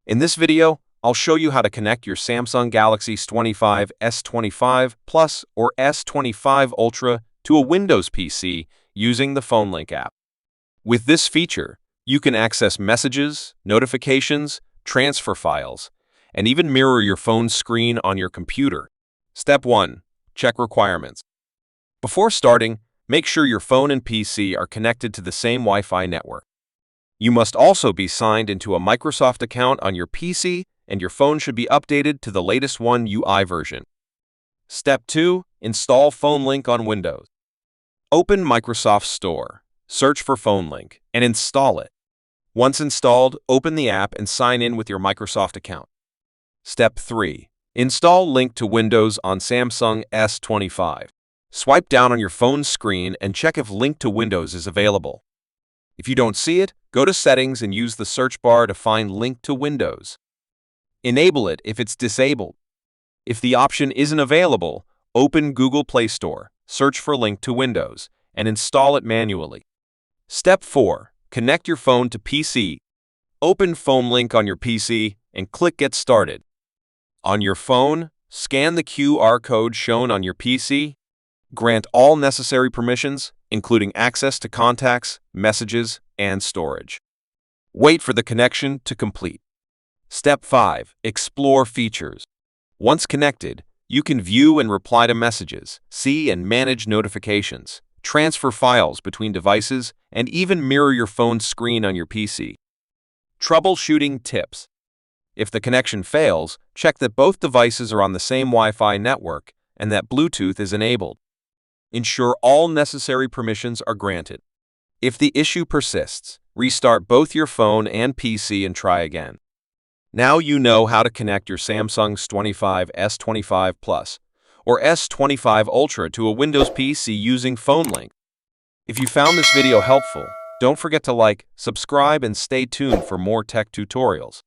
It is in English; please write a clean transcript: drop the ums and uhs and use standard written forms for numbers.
In this video, I'll show you how to connect your Samsung Galaxy S25, S25 Plus, or S25 Ultra to a Windows PC using the PhoneLink app. With this feature, you can access messages, notifications, transfer files, and even mirror your phone screen on your computer. Step 1. Check requirements. Before starting, make sure your phone and PC are connected to the same Wi-Fi network. You must also be signed into a Microsoft account on your PC, and your phone should be updated to the latest One UI version. Step 2. Install PhoneLink on Windows. Open Microsoft Store, search for PhoneLink, and install it. Once installed, open the app and sign in with your Microsoft account. Step 3. Install Link to Windows on Samsung S25. Swipe down on your phone screen and check if Link to Windows is available. If you don't see it, go to Settings and use the search bar to find Link to Windows. Enable it if it's disabled. If the option isn't available, open Google Play Store, search for Link to Windows, and install it manually. Step 4. Connect your phone to PC. Open PhoneLink on your PC and click Get Started. On your phone, scan the QR code shown on your PC. Grant all necessary permissions, including access to contacts, messages, and storage. Wait for the connection to complete. Step 5. Explore features. Once connected, you can view and reply to messages, see and manage notifications, transfer files between devices, and even mirror your phone screen on your PC. Troubleshooting tips. If the connection fails, check that both devices are on the same Wi-Fi network and that Bluetooth is enabled. Ensure all necessary permissions are granted. If the issue persists, restart both your phone and PC and try again. Now you know how to connect your Samsung S25, S25 Plus, or S25 Ultra to a Windows PC using PhoneLink. If you found this video helpful, don't forget to like, subscribe, and stay tuned for more tech tutorials.